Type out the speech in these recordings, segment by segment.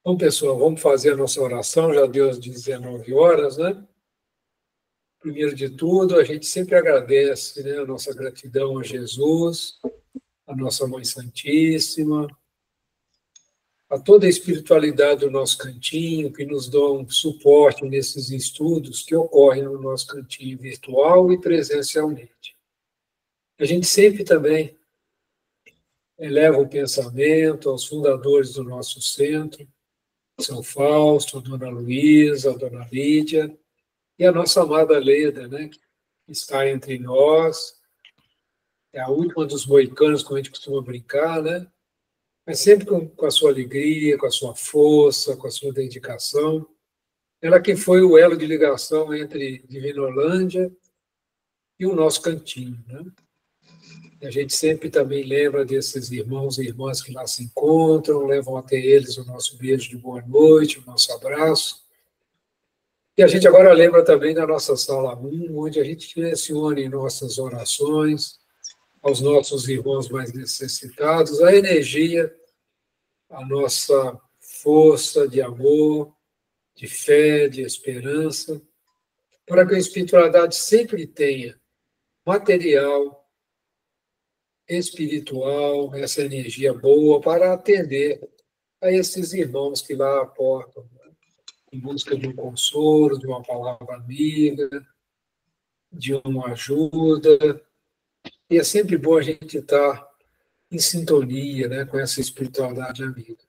Bom, pessoal, vamos fazer a nossa oração, já deu as 19 horas, né? Primeiro de tudo, a gente sempre agradece, né, a nossa gratidão a Jesus, a nossa Mãe Santíssima, a toda a espiritualidade do nosso cantinho, que nos dão suporte nesses estudos que ocorrem no nosso cantinho virtual e presencialmente. A gente sempre também eleva o pensamento aos fundadores do nosso centro, São Fausto, a Dona Luísa, a Dona Lídia, e a nossa amada Leda, né, que está entre nós, é a última dos moicanos, como a gente costuma brincar, né? Mas sempre com a sua alegria, com a sua força, com a sua dedicação. Ela que foi o elo de ligação entre Divinolândia e o nosso cantinho, né? E a gente sempre também lembra desses irmãos e irmãs que lá se encontram, levam até eles o nosso beijo de boa noite, o nosso abraço. E a gente agora lembra também da nossa sala 1, onde a gente direciona em nossas orações aos nossos irmãos mais necessitados, a energia, a nossa força de amor, de fé, de esperança, para que a espiritualidade sempre tenha material, espiritual, essa energia boa para atender a esses irmãos que lá aportam, né, em busca de um consolo, de uma palavra amiga, de uma ajuda. E é sempre bom a gente estar em sintonia, né, com essa espiritualidade amiga.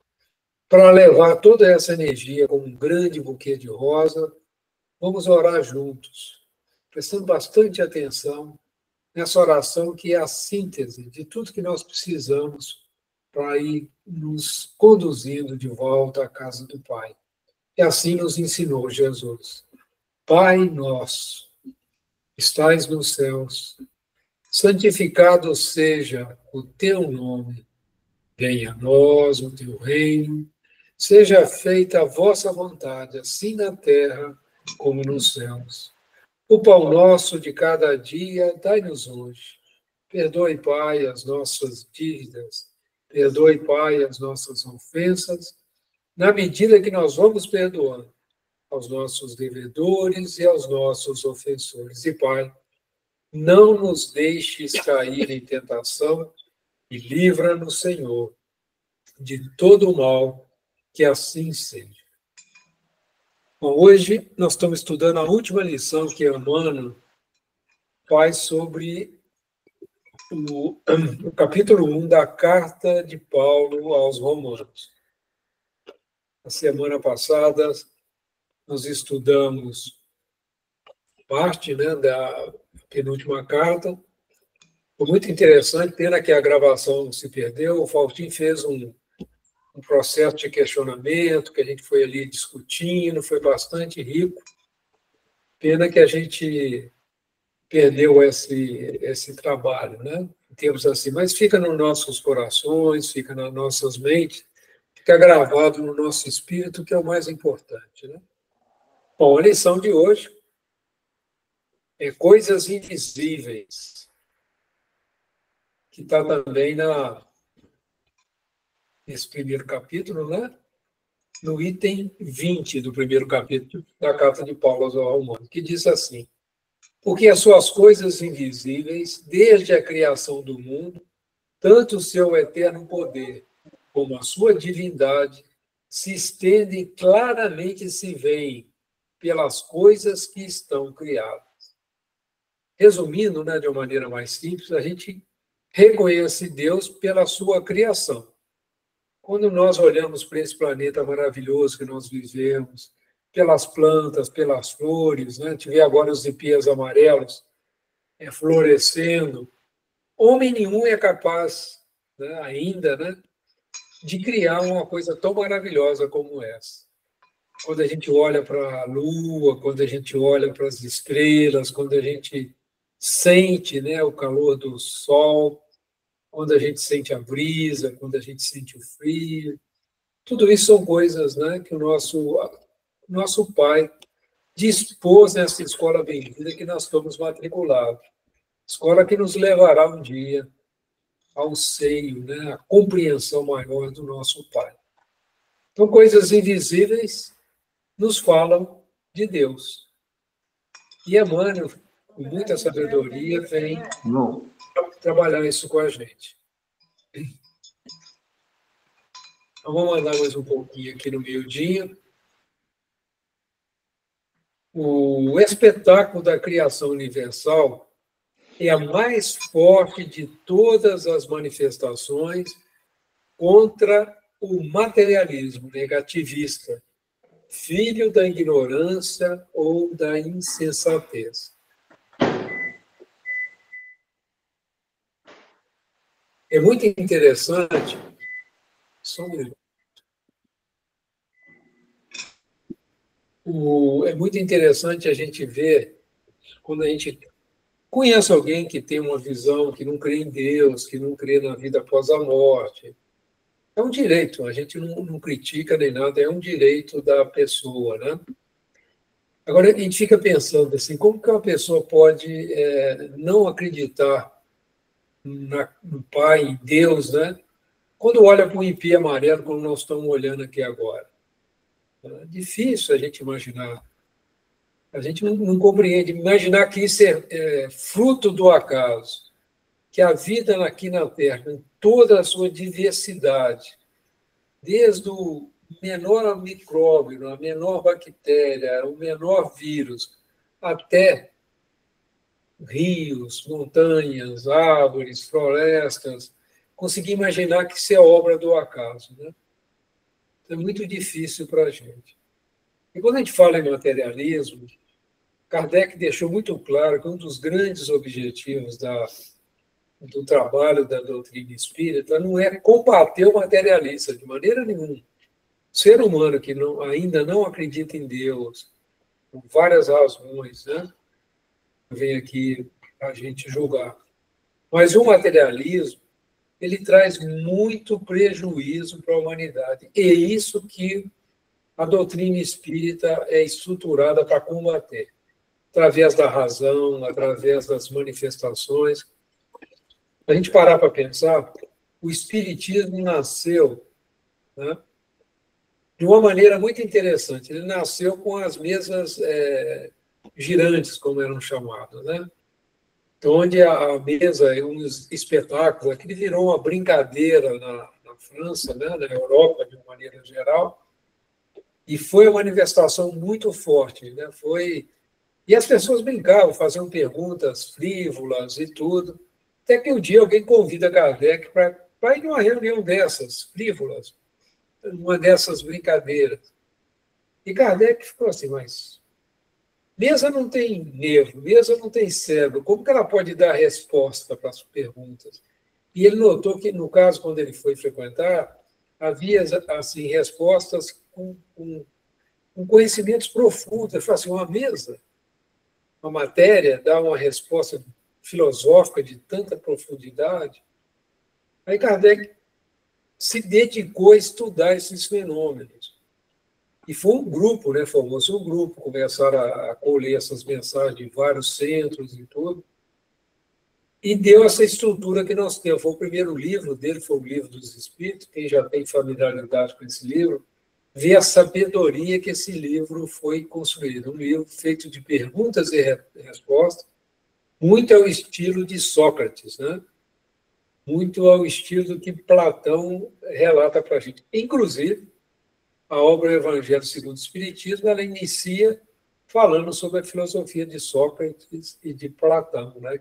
Para levar toda essa energia como um grande buquê de rosa, vamos orar juntos, prestando bastante atenção nessa oração que é a síntese de tudo que nós precisamos para ir nos conduzindo de volta à casa do Pai. E assim nos ensinou Jesus. Pai nosso, estais nos céus, santificado seja o teu nome. Venha a nós o teu reino, seja feita a vossa vontade, assim na terra como nos céus. O pão nosso de cada dia, dai-nos hoje. Perdoe, Pai, as nossas dívidas. Perdoe, Pai, as nossas ofensas, na medida que nós vamos perdoando aos nossos devedores e aos nossos ofensores. E, Pai, não nos deixes cair em tentação e livra-nos, Senhor, de todo o mal, que assim seja. Bom, hoje nós estamos estudando a última lição que Emmanuel faz sobre o capítulo 1 da carta de Paulo aos Romanos. Na semana passada, nós estudamos parte, né, da penúltima carta. Foi muito interessante, pena que a gravação se perdeu. O Faustinho fez um processo de questionamento, que a gente foi ali discutindo, foi bastante rico. Pena que a gente perdeu esse trabalho, né? Em termos assim, mas fica nos nossos corações, fica nas nossas mentes, fica gravado no nosso espírito, que é o mais importante, né? Bom, a lição de hoje é coisas invisíveis, que está também nesse primeiro capítulo, né? No item 20 do primeiro capítulo da carta de Paulo aos Romanos, que diz assim: porque as suas coisas invisíveis, desde a criação do mundo, tanto o seu eterno poder como a sua divindade, se estendem claramente e se veem pelas coisas que estão criadas. Resumindo, né, de uma maneira mais simples, a gente reconhece Deus pela sua criação. Quando nós olhamos para esse planeta maravilhoso que nós vivemos, pelas plantas, pelas flores, né? A gente vê agora os ipês amarelos florescendo, homem nenhum é capaz, né, ainda, né, de criar uma coisa tão maravilhosa como essa. Quando a gente olha para a Lua, quando a gente olha para as estrelas, quando a gente sente, né, o calor do sol, quando a gente sente a brisa, quando a gente sente o frio, tudo isso são coisas, né, que o nosso Pai dispôs nessa escola bendita que nós estamos matriculados. Escola que nos levará um dia ao seio, né, à compreensão maior do nosso Pai. Então, coisas invisíveis nos falam de Deus. E Emmanuel, com muita sabedoria, vem trabalhar isso com a gente. Então, vamos andar mais um pouquinho aqui no miudinho. O espetáculo da criação universal é a mais forte de todas as manifestações contra o materialismo negativista, filho da ignorância ou da insensatez. É muito interessante. Só um minuto. É muito interessante a gente ver, quando a gente conhece alguém que tem uma visão, que não crê em Deus, que não crê na vida após a morte. É um direito, a gente não critica nem nada, é um direito da pessoa, né? Agora, a gente fica pensando assim, como que uma pessoa pode não acreditar no Pai, em Deus, né? Quando olha para o impio amarelo, como nós estamos olhando aqui agora. É difícil a gente imaginar. A gente não compreende. Imaginar que isso é fruto do acaso, que a vida aqui na Terra, em toda a sua diversidade, desde o menor micróbio, a menor bactéria, o menor vírus, até rios, montanhas, árvores, florestas, conseguir imaginar que isso é obra do acaso, né? É muito difícil para a gente. E quando a gente fala em materialismo, Kardec deixou muito claro que um dos grandes objetivos do trabalho da doutrina espírita não é combater o materialista, de maneira nenhuma. O ser humano que ainda não acredita em Deus, por várias razões, né? Vem aqui a gente julgar. Mas o materialismo, ele traz muito prejuízo para a humanidade. E é isso que a doutrina espírita é estruturada para combater, através da razão, através das manifestações. A gente parar para pensar, o espiritismo nasceu, né, de uma maneira muito interessante. Ele nasceu com as mesas girantes, como eram chamadas, né? Então, onde a mesa é um espetáculo, aquilo virou uma brincadeira na França, né, na Europa, de uma maneira geral, e foi uma manifestação muito forte, né? E as pessoas brincavam, faziam perguntas frívolas e tudo, até que um dia alguém convida Kardec para ir numa reunião dessas, frívolas, uma dessas brincadeiras. E Kardec ficou assim, mas mesa não tem nervo, mesa não tem cérebro, como que ela pode dar resposta para as perguntas? E ele notou que, no caso, quando ele foi frequentar, havia assim, respostas com conhecimentos profundos. Ele falou assim, uma mesa, uma matéria, dá uma resposta filosófica de tanta profundidade. Aí Kardec se dedicou a estudar esses fenômenos. E foi um grupo, né? Formou-se um grupo, começaram a colher essas mensagens de vários centros e tudo, e deu essa estrutura que nós temos. Foi o primeiro livro dele, foi o Livro dos Espíritos. Quem já tem familiaridade com esse livro, vê a sabedoria que esse livro foi construído. Um livro feito de perguntas e respostas, muito ao estilo de Sócrates, né? Muito ao estilo que Platão relata para a gente. Inclusive, a obra Evangelho segundo o Espiritismo, ela inicia falando sobre a filosofia de Sócrates e de Platão, né?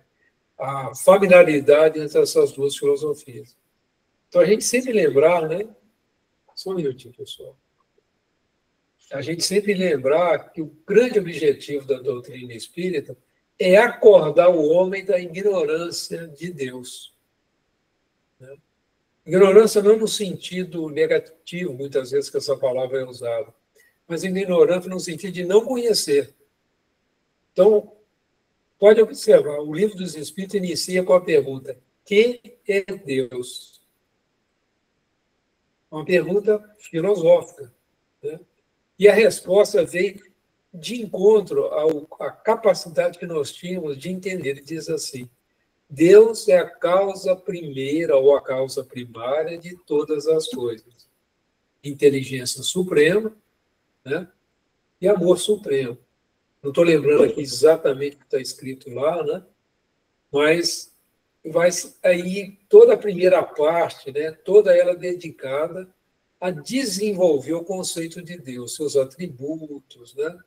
A familiaridade entre essas duas filosofias. Então, a gente sempre lembrar, né? Só um minutinho, pessoal. A gente sempre lembrar que o grande objetivo da doutrina espírita é acordar o homem da ignorância de Deus. Né? Ignorância não no sentido negativo, muitas vezes que essa palavra é usada, mas ignorância no sentido de não conhecer. Então, pode observar, o Livro dos Espíritos inicia com a pergunta: quem é Deus? Uma pergunta filosófica, né? E a resposta veio de encontro à capacidade que nós tínhamos de entender. Ele diz assim: Deus é a causa primeira ou a causa primária de todas as coisas. inteligência suprema, né? E amor supremo. Não estou lembrando aqui exatamente o que está escrito lá, né? Mas vai aí toda a primeira parte, né? Toda ela dedicada a desenvolver o conceito de Deus, seus atributos, né?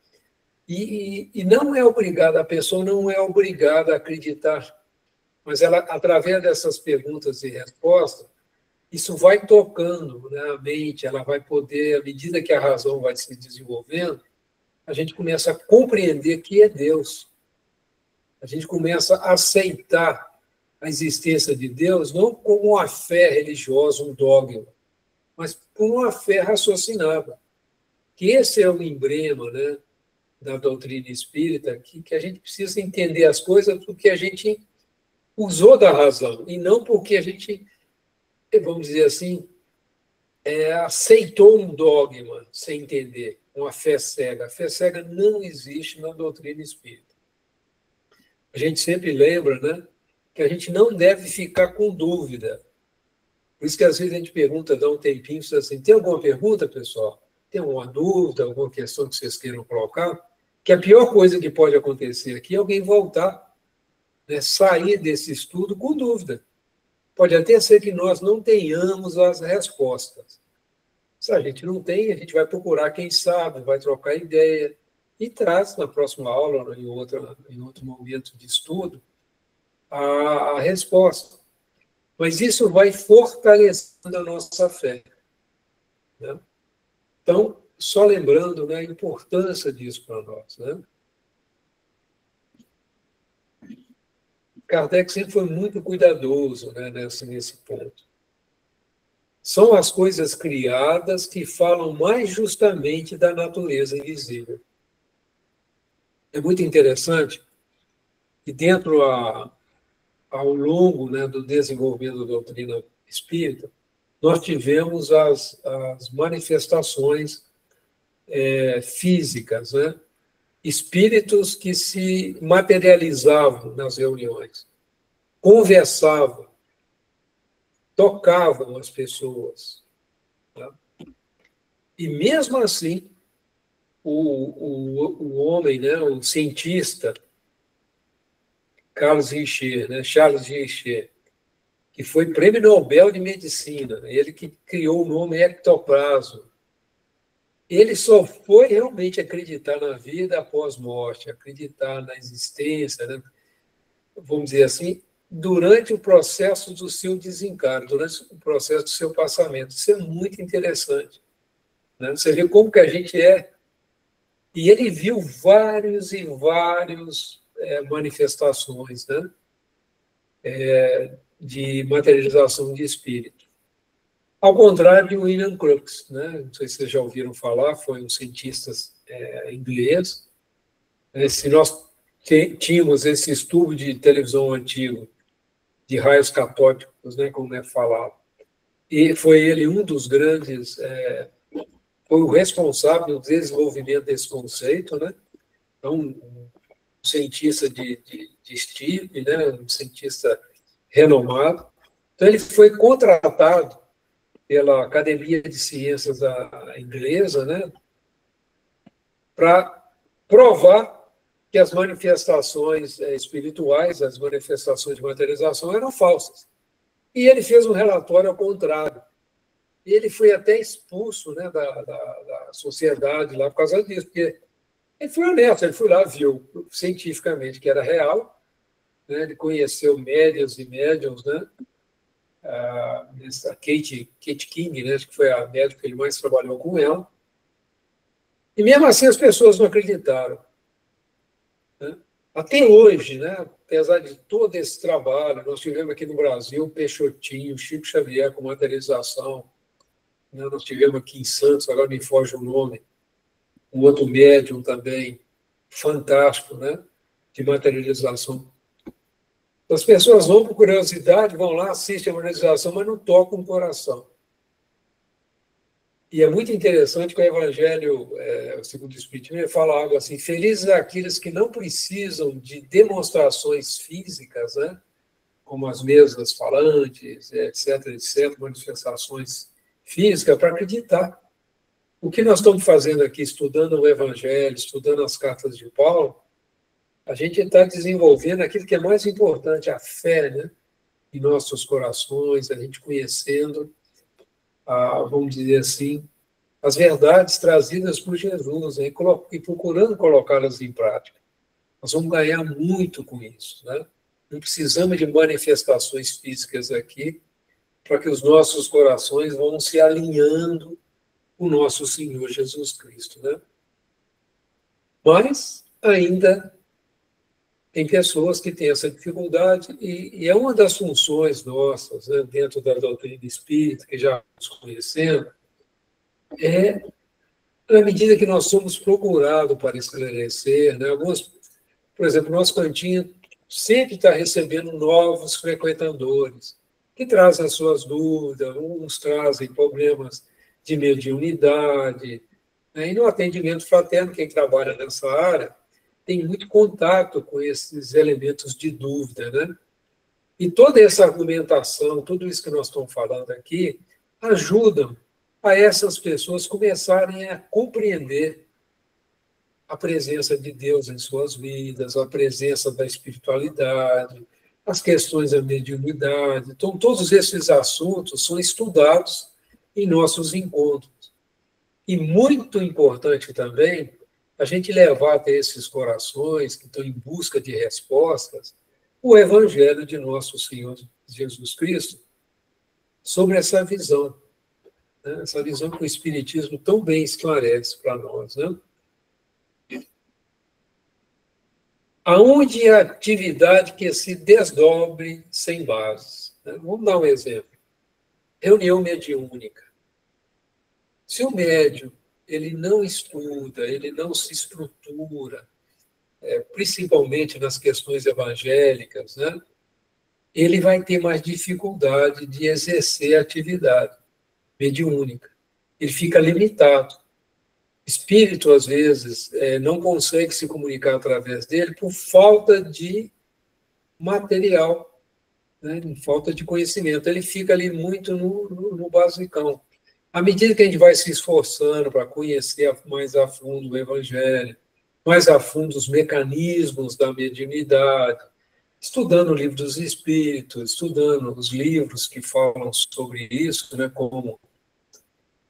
E não é obrigada, a pessoa não é obrigada a acreditar, mas ela, através dessas perguntas e respostas, isso vai tocando, né, a mente, ela vai poder, à medida que a razão vai se desenvolvendo, a gente começa a compreender que é Deus. A gente começa a aceitar a existência de Deus não como uma fé religiosa, um dogma, mas como uma fé raciocinada. Que esse é o emblema, né, da doutrina espírita, que a gente precisa entender as coisas porque a gente usou da razão, e não porque a gente, vamos dizer assim, aceitou um dogma sem entender, uma fé cega. A fé cega não existe na doutrina espírita. A gente sempre lembra, né, que a gente não deve ficar com dúvida. Por isso que às vezes a gente pergunta, dá um tempinho, assim, tem alguma pergunta, pessoal? Tem alguma dúvida, alguma questão que vocês queiram colocar? Que a pior coisa que pode acontecer aqui é alguém voltar, né, sair desse estudo com dúvida. Pode até ser que nós não tenhamos as respostas. Se a gente não tem, a gente vai procurar quem sabe, vai trocar ideia e traz na próxima aula, ou em outro momento de estudo, a resposta. Mas isso vai fortalecendo a nossa fé, né? Então, só lembrando, né, a importância disso para nós, né? Kardec sempre foi muito cuidadoso, né, nesse ponto. São as coisas criadas que falam mais justamente da natureza invisível. É muito interessante que dentro ao longo, né, do desenvolvimento da doutrina espírita, nós tivemos as manifestações físicas, né? Espíritos que se materializavam nas reuniões, conversavam, tocavam as pessoas. Tá? E mesmo assim, o homem, né, o cientista, Charles Richer, que foi prêmio Nobel de Medicina, ele que criou o nome ectoplasma. Ele só foi realmente acreditar na vida após morte, acreditar na existência, né? Vamos dizer assim, durante o processo do seu desencarne, durante o processo do seu passamento. Isso é muito interessante, né? Você vê como que a gente é. E ele viu vários e vários manifestações, né, de materialização de espírito. Ao contrário de William Crookes, né? Não sei se vocês já ouviram falar, foi um cientista inglês. Se nós tínhamos esse estudo de televisão antigo, de raios catódicos, né, como é falado, e foi ele um dos grandes, foi o responsável do desenvolvimento desse conceito, né? Então, um cientista de estirpe, né, um cientista renomado. Então, ele foi contratado pela Academia de Ciências inglesa, né, para provar que as manifestações espirituais, as manifestações de materialização eram falsas. E ele fez um relatório ao contrário. Ele foi até expulso, né, da sociedade lá por causa disso, porque ele foi honesto, ele foi lá, viu cientificamente que era real, né, ele conheceu médias e médiums, né, a Kate King, né, acho que foi a médica que ele mais trabalhou com ela, e mesmo assim as pessoas não acreditaram. Né? Até hoje, né, apesar de todo esse trabalho, nós tivemos aqui no Brasil o Peixotinho, Chico Xavier com materialização, né, nós tivemos aqui em Santos, agora me foge o nome, um outro médium também, fantástico, né, de materialização. As pessoas vão por curiosidade, vão lá, assistem a materialização, mas não tocam o coração. E é muito interessante que o Evangelho, segundo o Espiritismo, fala algo assim: felizes aqueles que não precisam de demonstrações físicas, né, como as mesas falantes, etc., manifestações físicas, para acreditar. O que nós estamos fazendo aqui, estudando o Evangelho, estudando as cartas de Paulo, a gente está desenvolvendo aquilo que é mais importante, a fé, né? Em nossos corações, a gente conhecendo, vamos dizer assim, as verdades trazidas por Jesus, né? E procurando colocá-las em prática. Nós vamos ganhar muito com isso, né? Não precisamos de manifestações físicas aqui para que os nossos corações vão se alinhando com o nosso Senhor Jesus Cristo, né? Mas ainda tem pessoas que têm essa dificuldade e é uma das funções nossas, né, dentro da doutrina espírita, que já nos conhecemos, é, na medida que nós somos procurados para esclarecer, né, por exemplo, nosso cantinho sempre está recebendo novos frequentadores, que trazem as suas dúvidas, uns trazem problemas de mediunidade, né, e no atendimento fraterno, quem trabalha nessa área, tem muito contato com esses elementos de dúvida, né? E toda essa argumentação, tudo isso que nós estamos falando aqui, ajudam a essas pessoas começarem a compreender a presença de Deus em suas vidas, a presença da espiritualidade, as questões da mediunidade. Então, todos esses assuntos são estudados em nossos encontros. E muito importante também a gente levar até esses corações que estão em busca de respostas o Evangelho de nosso Senhor Jesus Cristo sobre essa visão, né? Essa visão que o Espiritismo tão bem esclarece para nós, né? Aonde a atividade que se desdobre sem bases, né? Vamos dar um exemplo. Reunião mediúnica. Se o médium ele não estuda, ele não se estrutura, principalmente nas questões evangélicas, né? Ele vai ter mais dificuldade de exercer a atividade mediúnica. Ele fica limitado. Espírito, às vezes, não consegue se comunicar através dele por falta de material, né? Falta de conhecimento. Ele fica ali muito no basicão. À medida que a gente vai se esforçando para conhecer mais a fundo o Evangelho, mais a fundo os mecanismos da mediunidade, estudando o Livro dos Espíritos, estudando os livros que falam sobre isso, né, como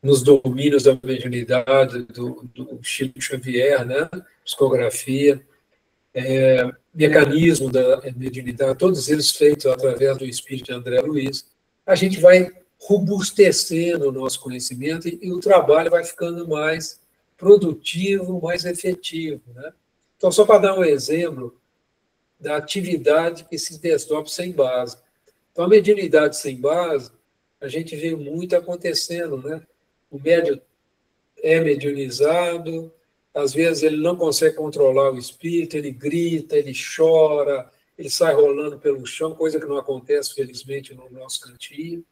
Nos Domínios da Mediunidade, do Chico Xavier, né, psicografia, mecanismo da mediunidade, todos eles feitos através do espírito de André Luiz, a gente vai robustecendo o nosso conhecimento e o trabalho vai ficando mais produtivo, mais efetivo, né? Então, só para dar um exemplo da atividade que se desdobra sem base. Então, a mediunidade sem base, a gente vê muito acontecendo, né? O médium é mediunizado, às vezes ele não consegue controlar o espírito, ele grita, ele chora, ele sai rolando pelo chão, coisa que não acontece, felizmente, no nosso cantinho.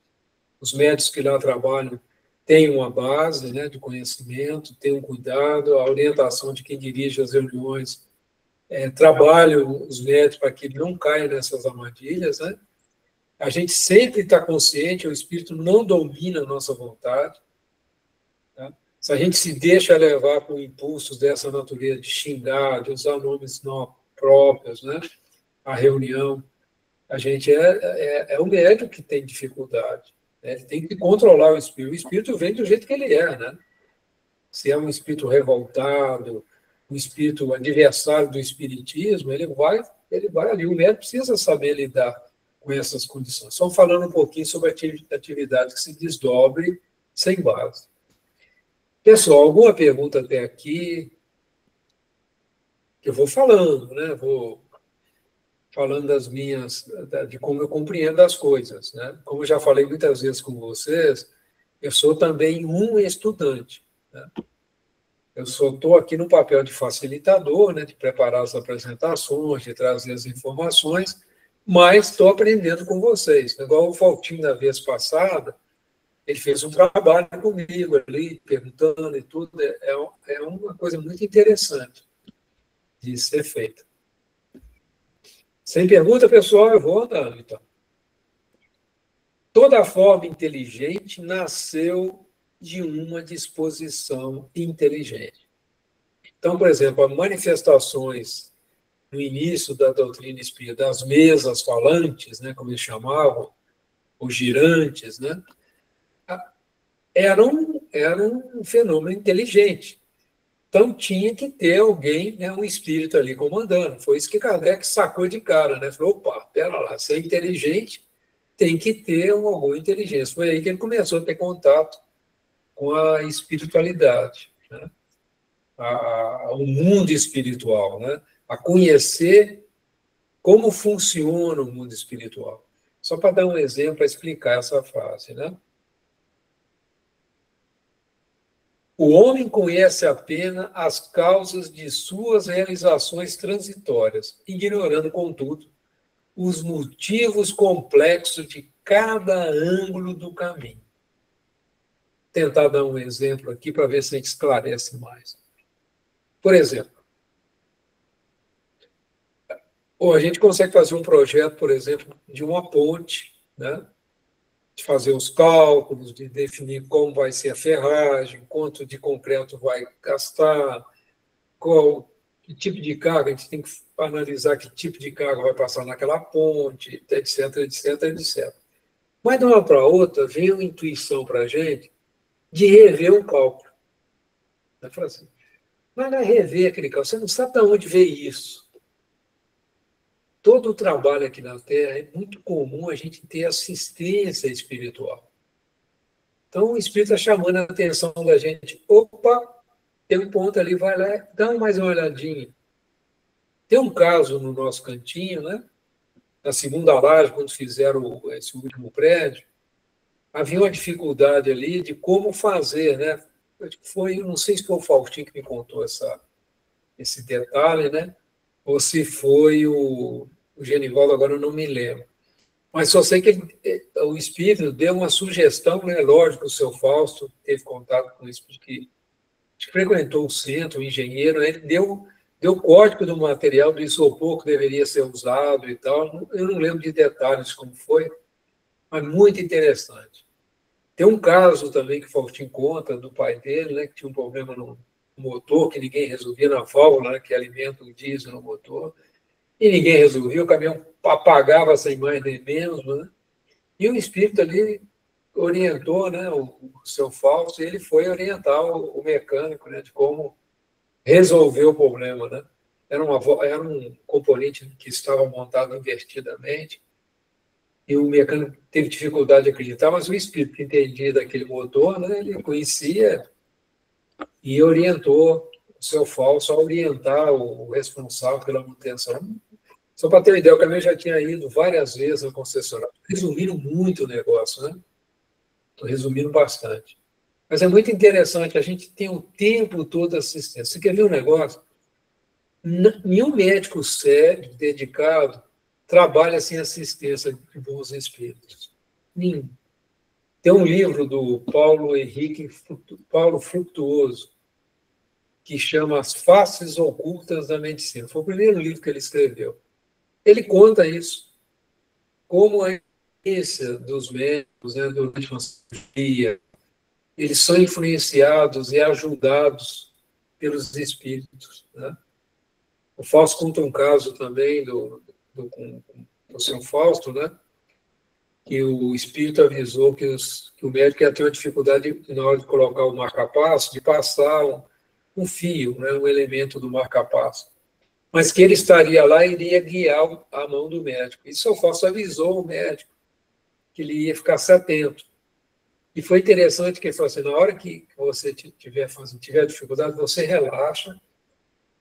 Os médicos que lá trabalham têm uma base, né, de conhecimento, têm um cuidado, a orientação de quem dirige as reuniões, trabalham os médicos para que não caiam nessas armadilhas, né? A gente sempre está consciente, o espírito não domina a nossa vontade. Tá? Se a gente se deixa levar por impulsos dessa natureza de xingar, de usar nomes não próprios, né? A reunião, a gente é o médium que tem dificuldade. Né? Ele tem que controlar o espírito. O espírito vem do jeito que ele é, né? Se é um espírito revoltado, um espírito adversário do espiritismo, ele vai ali. O médium precisa saber lidar com essas condições. Só falando um pouquinho sobre a atividade que se desdobre sem base. Pessoal, alguma pergunta até aqui? Eu vou falando, né? Vou falando de como eu compreendo as coisas, né? Como eu já falei muitas vezes com vocês, eu sou também um estudante, né? Eu estou aqui no papel de facilitador, né? De preparar as apresentações, de trazer as informações, mas estou aprendendo com vocês. Igual o Faltinho da vez passada, ele fez um trabalho comigo ali, perguntando e tudo. É uma coisa muito interessante de ser feita. Sem pergunta, pessoal, eu vou andando, então. Toda forma inteligente nasceu de uma disposição inteligente. Então, por exemplo, as manifestações no início da doutrina espírita, das mesas falantes, né, como eles chamavam, os girantes, né, era um fenômeno inteligente. Então, tinha que ter alguém, né, um espírito ali comandando. Foi isso que Kardec sacou de cara, né? Falou, opa, pera lá, se é inteligente, tem que ter alguma inteligência. Foi aí que ele começou a ter contato com a espiritualidade, né? O mundo espiritual, né? A conhecer como funciona o mundo espiritual. Só para dar um exemplo, para explicar essa frase, né? O homem conhece apenas as causas de suas realizações transitórias, ignorando, contudo, os motivos complexos de cada ângulo do caminho. Vou tentar dar um exemplo aqui para ver se a gente esclarece mais. Por exemplo, ou a gente consegue fazer um projeto, por exemplo, de uma ponte, né? De fazer os cálculos, de definir como vai ser a ferragem, quanto de concreto vai gastar, que tipo de carga, a gente tem que analisar que tipo de carga vai passar naquela ponte, etc, etc, etc. Mas de uma para outra, vem uma intuição para a gente de rever o cálculo. Assim, mas não é rever aquele cálculo, você não sabe de onde veio isso. Todo o trabalho aqui na Terra é muito comum a gente ter assistência espiritual. Então, o Espírito está chamando a atenção da gente. Opa, tem um ponto ali, vai lá, dá mais uma olhadinha. Tem um caso no nosso cantinho, né? Na segunda laje, quando fizeram esse último prédio, havia uma dificuldade ali de como fazer, né? Foi, não sei se foi o Faustinho que me contou esse detalhe, né? Ou se foi o Genivaldo, agora eu não me lembro. Mas só sei que o Espírito deu uma sugestão, né? Lógico, o seu Fausto teve contato com o Espírito que frequentou o centro, o engenheiro, né? Ele deu código do material do isopor que deveria ser usado e tal. Eu não lembro de detalhes como foi, mas muito interessante. Tem um caso também que o Faustinho conta do pai dele, né? Que tinha um problema no motor que ninguém resolvia na válvula, né, que alimenta o diesel no motor, e ninguém resolvia, o caminhão apagava sem mais nem menos, né? E o espírito ali orientou, né, o seu Fausto, e ele foi orientar o mecânico, né, de como resolver o problema, né? Era um componente que estava montado invertidamente, e o mecânico teve dificuldade de acreditar, mas o espírito que entendia daquele motor, né, ele conhecia e orientou o seu Fausto a orientar o responsável pela manutenção. Só para ter uma ideia, o caminhão já tinha ido várias vezes na concessionária. Resumiram muito o negócio, né? Estou resumindo bastante. Mas é muito interessante, a gente tem o tempo todo assistência. Você quer ver um negócio? Nenhum médico sério, dedicado, trabalha sem assistência de bons espíritos. Nenhum. Tem um livro do Paulo Frutuoso, que chama As Faces Ocultas da Medicina. Foi o primeiro livro que ele escreveu. Ele conta isso, como a experiência dos médicos, né, durante uma cirurgia, eles são influenciados e ajudados pelos espíritos, né? O Fausto conta um caso também do seu Fausto, né? Que o espírito avisou que o médico ia ter uma dificuldade na hora de colocar o marca-passo, de passar um fio, né? Um elemento do marca-passo. Mas que ele estaria lá e iria guiar a mão do médico. E o seu Fausto avisou o médico que ele ia ficar atento. E foi interessante que ele falou assim, na hora que você tiver dificuldade, você relaxa,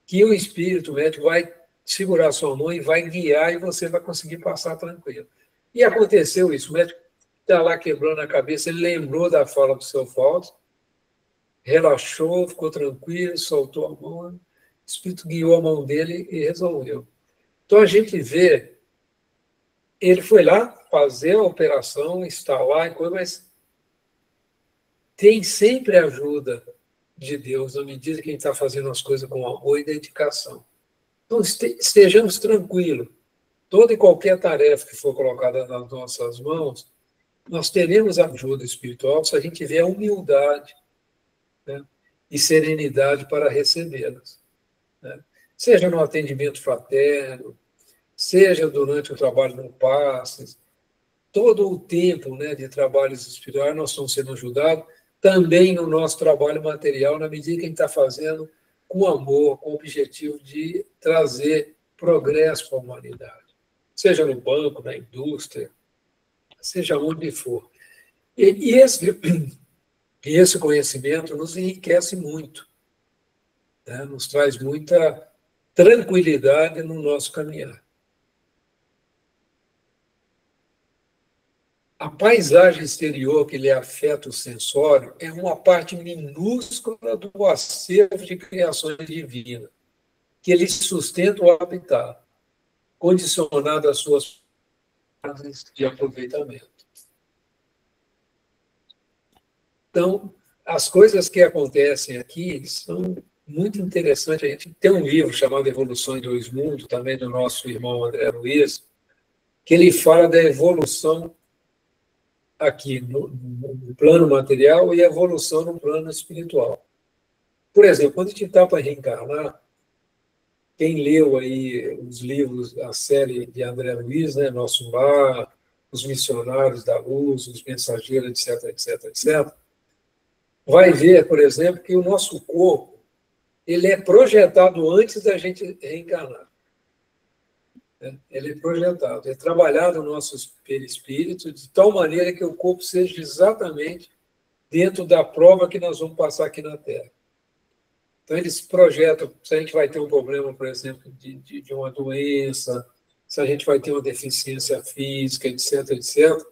que o espírito médico vai segurar sua mão e vai guiar e você vai conseguir passar tranquilo. E aconteceu isso, o médico está lá quebrando a cabeça, ele lembrou da fala do seu Fausto, relaxou, ficou tranquilo, soltou a mão, o espírito guiou a mão dele e resolveu. Então a gente vê, ele foi lá fazer a operação, instalar e coisa, mas tem sempre a ajuda de Deus, na medida que a gente está fazendo as coisas com amor e dedicação. Então, estejamos tranquilos. Toda e qualquer tarefa que for colocada nas nossas mãos, nós teremos ajuda espiritual se a gente tiver humildade, né, e serenidade para recebê-las, né? Seja no atendimento fraterno, seja durante o trabalho no passe, todo o tempo, né, de trabalhos espirituais nós estamos sendo ajudados, também no nosso trabalho material, na medida que a gente está fazendo com amor, com o objetivo de trazer progresso para a humanidade, seja no banco, na indústria, seja onde for. E esse conhecimento nos enriquece muito, né, nos traz muita tranquilidade no nosso caminhar. A paisagem exterior que lhe afeta o sensório é uma parte minúscula do acervo de criações divinas, que ele sustenta o habitat, condicionado às suas fases de aproveitamento. Então, as coisas que acontecem aqui são muito interessantes. A gente tem um livro chamado Evolução em Dois Mundos, também do nosso irmão André Luiz, que ele fala da evolução aqui no plano material e a evolução no plano espiritual. Por exemplo, quando a gente está para reencarnar, quem leu aí os livros, a série de André Luiz, né, Nosso Lar, Os Missionários da Luz, Os Mensageiros, etc., etc., etc., vai ver, por exemplo, que o nosso corpo ele é projetado antes da gente reencarnar. Ele é projetado, é trabalhado no nosso perispírito de tal maneira que o corpo seja exatamente dentro da prova que nós vamos passar aqui na Terra. Então, eles projetam se a gente vai ter um problema, por exemplo, de uma doença, se a gente vai ter uma deficiência física, etc., etc.,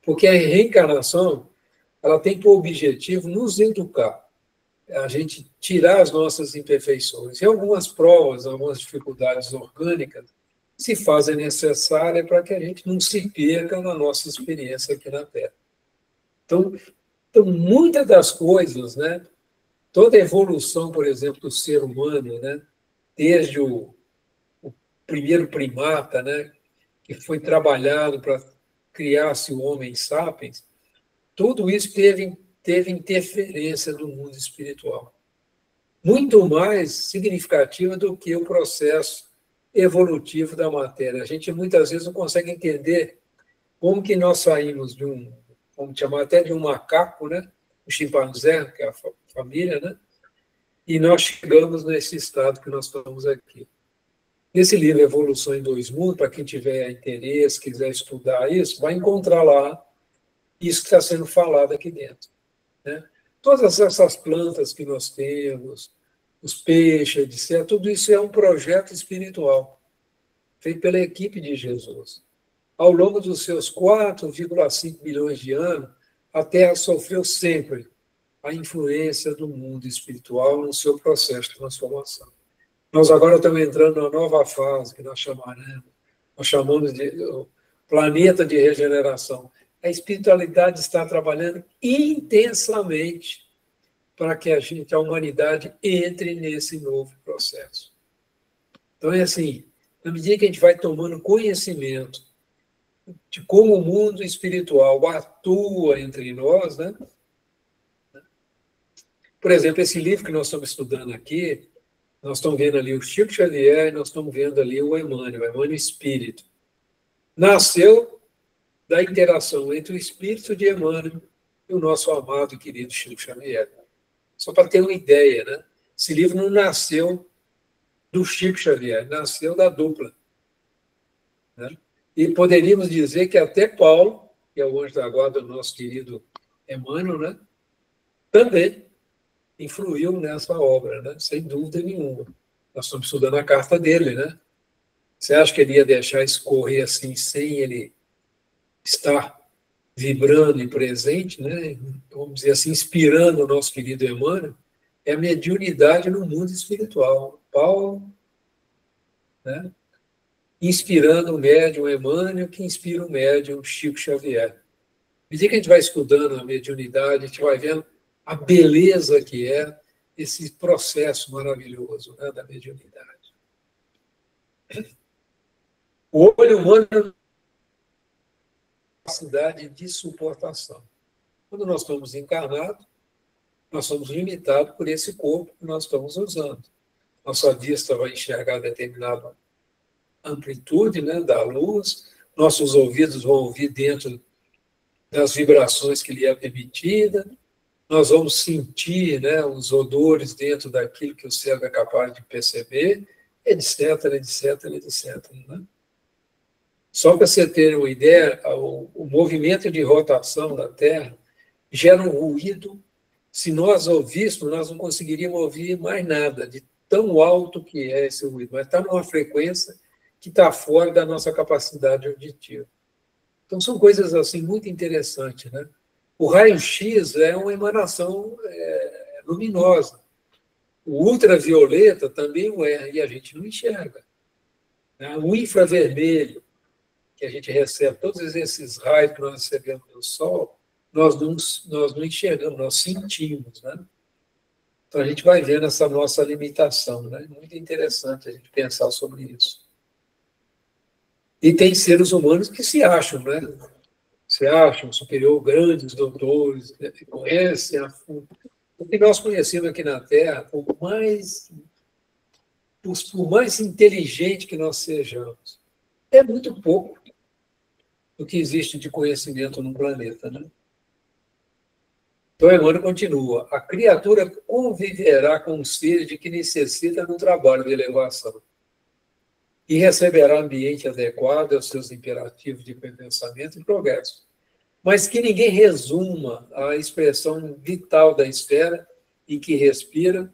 porque a reencarnação ela tem por objetivo nos educar, a gente tirar as nossas imperfeições. E algumas provas, algumas dificuldades orgânicas se fazem necessárias para que a gente não se perca na nossa experiência aqui na Terra. Então muitas das coisas, né, toda a evolução, por exemplo, do ser humano, né, desde o primeiro primata, né, que foi trabalhado para criar-se o Homem Sapiens, tudo isso teve interferência no mundo espiritual. Muito mais significativa do que o processo evolutivo da matéria. A gente muitas vezes não consegue entender como que nós saímos de vamos chamar até de um macaco, né? O chimpanzé, que é a família, né? E nós chegamos nesse estado que nós estamos aqui. Nesse livro Evolução em Dois Mundos, para quem tiver interesse, quiser estudar isso, vai encontrar lá isso que está sendo falado aqui dentro, né? Todas essas plantas que nós temos, os peixes, etc., tudo isso é um projeto espiritual feito pela equipe de Jesus. Ao longo dos seus 4,5 bilhões de anos, a Terra sofreu sempre a influência do mundo espiritual no seu processo de transformação. Nós agora estamos entrando numa nova fase que nós chamamos de planeta de regeneração. A espiritualidade está trabalhando intensamente para que a humanidade entre nesse novo processo. Então, é assim, na medida que a gente vai tomando conhecimento de como o mundo espiritual atua entre nós, né? Por exemplo, esse livro que nós estamos estudando aqui, nós estamos vendo ali o Chico Xavier e nós estamos vendo ali o Emmanuel Espírito. Nasceu da interação entre o espírito de Emmanuel e o nosso amado e querido Chico Xavier. Só para ter uma ideia, né? Esse livro não nasceu do Chico Xavier, nasceu da dupla, né? E poderíamos dizer que até Paulo, que é o anjo da guarda do nosso querido Emmanuel, né, também influiu nessa obra, né, sem dúvida nenhuma. Nós estamos estudando a carta dele, né? Você acha que ele ia deixar escorrer assim, sem ele estar vibrando e presente, né? Vamos dizer assim, inspirando o nosso querido Emmanuel? É a mediunidade no mundo espiritual. Paulo, né, inspirando o médium Emmanuel, que inspira o médium Chico Xavier. À medida que a gente vai estudando a mediunidade, a gente vai vendo a beleza que é esse processo maravilhoso, né, da mediunidade. O olho humano capacidade de suportação. Quando nós estamos encarnados, nós somos limitados por esse corpo que nós estamos usando. Nossa vista vai enxergar determinada amplitude, né, da luz, nossos ouvidos vão ouvir dentro das vibrações que lhe é permitida, nós vamos sentir, né, os odores dentro daquilo que o cérebro é capaz de perceber, etc, etc, etc. Né? Só para você ter uma ideia, o movimento de rotação da Terra gera um ruído. Se nós ouvíssemos, nós não conseguiríamos ouvir mais nada, de tão alto que é esse ruído, mas está numa frequência que está fora da nossa capacidade auditiva. Então, são coisas assim muito interessantes, né? O raio-x é uma emanação luminosa. O ultravioleta também o é, e a gente não enxerga. Né? O infravermelho, que a gente recebe, todos esses raios que nós recebemos do Sol, nós não enxergamos, nós sentimos. Né? Então, a gente vai vendo essa nossa limitação. Né? Muito interessante a gente pensar sobre isso. E tem seres humanos que se acham, né? Se acham superior, grandes doutores, né? Que conhecem a fundo. O que nós conhecemos aqui na Terra, por mais inteligente que nós sejamos, é muito pouco do que existe de conhecimento no planeta. Né? Então, Emmanuel continua: a criatura conviverá com um ser de que necessita no trabalho de elevação e receberá ambiente adequado aos seus imperativos de pensamento e progresso. Mas que ninguém resuma a expressão vital da esfera em que respira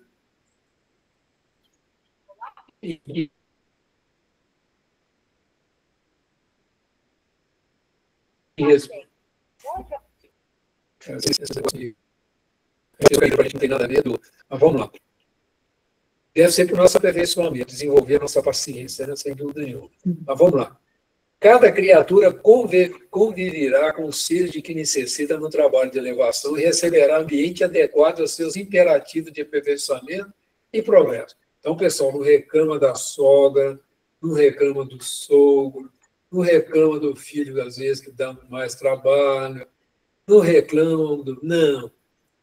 e respira. Não tem nada a ver, mas vamos lá. Deve ser para o nosso aperfeiçoamento, desenvolver a nossa paciência, né? Sem dúvida nenhuma. Mas vamos lá. Cada criatura conviverá com o ser de que necessita no trabalho de elevação e receberá ambiente adequado aos seus imperativos de aperfeiçoamento e progresso. Então, pessoal, não reclama da sogra, não reclama do sogro, não reclama do filho, às vezes, que dá mais trabalho, não reclamam do... Não.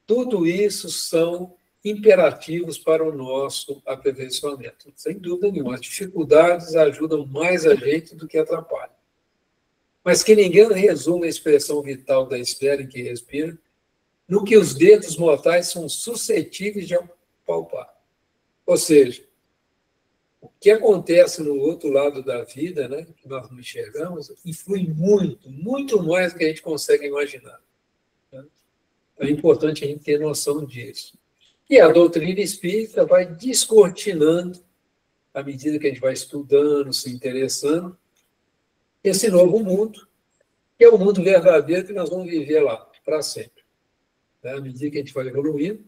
Tudo isso são imperativos para o nosso aperfeiçoamento. Sem dúvida nenhuma. As dificuldades ajudam mais a gente do que atrapalham. Mas que ninguém resuma a expressão vital da esfera em que respira, no que os dedos mortais são suscetíveis de apalpar. Ou seja, o que acontece no outro lado da vida, né, que nós não enxergamos, influi muito, muito mais do que a gente consegue imaginar. Né? É importante a gente ter noção disso. E a doutrina espírita vai descortinando, à medida que a gente vai estudando, se interessando, esse novo mundo, que é o mundo verdadeiro que nós vamos viver lá, para sempre. À medida que a gente vai evoluindo,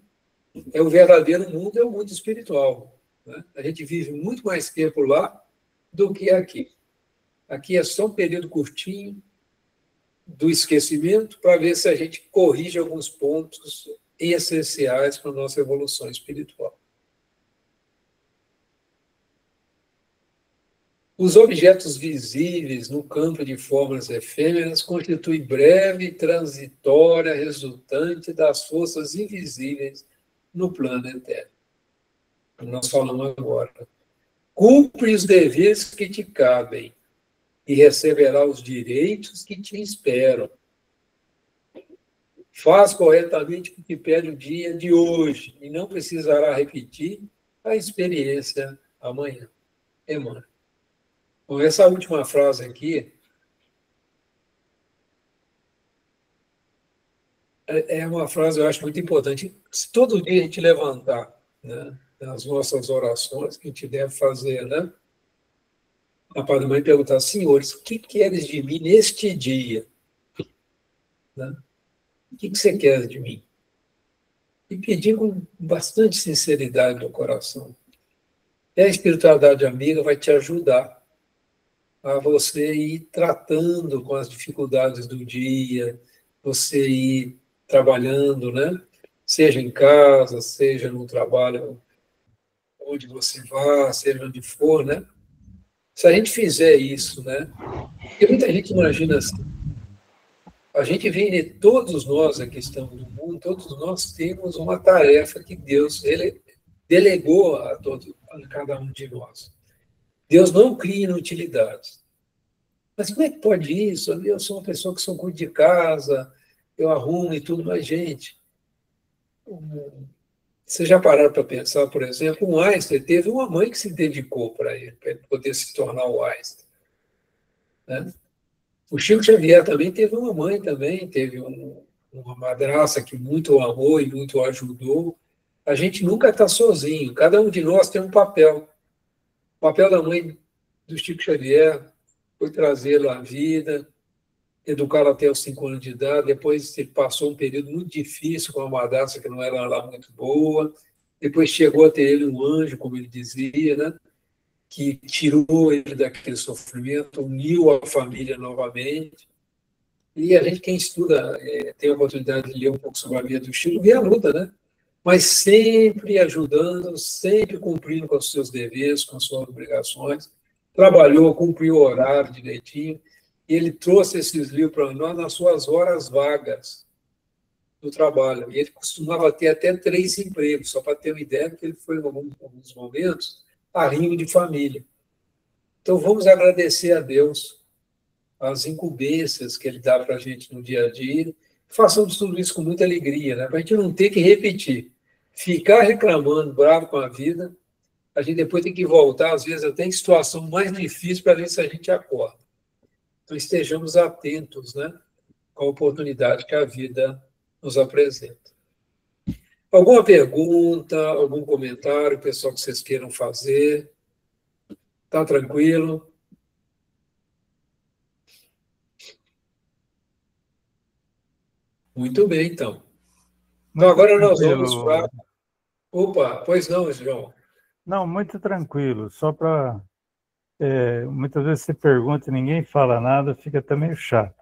o verdadeiro mundo é o mundo espiritual. Né? A gente vive muito mais tempo lá do que aqui. Aqui é só um período curtinho do esquecimento para ver se a gente corrige alguns pontos essenciais para a nossa evolução espiritual. Os objetos visíveis no campo de formas efêmeras constituem breve e transitória resultante das forças invisíveis no plano eterno. Como nós falamos agora. Cumpre os deveres que te cabem e receberá os direitos que te esperam. Faz corretamente o que pede o dia de hoje e não precisará repetir a experiência amanhã. Emmanuel. Bom, essa última frase aqui é uma frase, eu acho, muito importante. Se todo dia a gente levantar, né, nas nossas orações, que a gente deve fazer, né? A Padre Mãe perguntar: senhores, o que queres de mim neste dia? Né? O que você quer de mim? E pedir com bastante sinceridade no coração. E a espiritualidade amiga vai te ajudar a você ir tratando com as dificuldades do dia, você ir trabalhando, né? Seja em casa, seja no trabalho onde você vá, seja onde for, né? Se a gente fizer isso, né? Porque muita gente imagina assim: A gente vê, todos nós aqui estamos no mundo, todos nós temos uma tarefa que Deus ele delegou a cada um de nós. Deus não cria inutilidades. Mas como é que pode isso? Eu sou uma pessoa que só cuido de casa, eu arrumo e tudo, mas, gente, vocês já pararam para pensar, por exemplo, o Einstein teve uma mãe que se dedicou para ele poder se tornar o Einstein. Né? O Chico Xavier também teve uma mãe, também teve uma madraça que muito o amou e muito o ajudou. A gente nunca está sozinho, cada um de nós tem um papel. O papel da mãe do Chico Xavier foi trazê-lo à vida, educá-lo até os 5 anos de idade. Depois ele passou um período muito difícil com a madraça, que não era lá muito boa. Depois chegou a ter ele um anjo, como ele dizia, né? Que tirou ele daquele sofrimento, uniu a família novamente. E a gente, quem estuda, tem a oportunidade de ler um pouco sobre a vida do Chico, vê a luta, né? Mas sempre ajudando, sempre cumprindo com os seus deveres, com as suas obrigações. Trabalhou, cumpriu o horário direitinho. E ele trouxe esses livros para nós nas suas horas vagas do trabalho. E ele costumava ter até 3 empregos, só para ter uma ideia, porque ele foi, em alguns momentos, arrimo de família. Então, vamos agradecer a Deus as incumbências que ele dá para a gente no dia a dia. Façamos tudo isso com muita alegria, né? Para a gente não ter que repetir. Ficar reclamando, bravo com a vida, a gente depois tem que voltar, às vezes até em situação mais difícil, para ver se a gente acorda. Então, estejamos atentos, né, com a oportunidade que a vida nos apresenta. Alguma pergunta, algum comentário, pessoal, que vocês queiram fazer? Está tranquilo? Muito bem, então. Então, agora nós vamos para... Opa, pois não, João. Não, muito tranquilo. Só para... muitas vezes você pergunta e ninguém fala nada, fica até meio chato.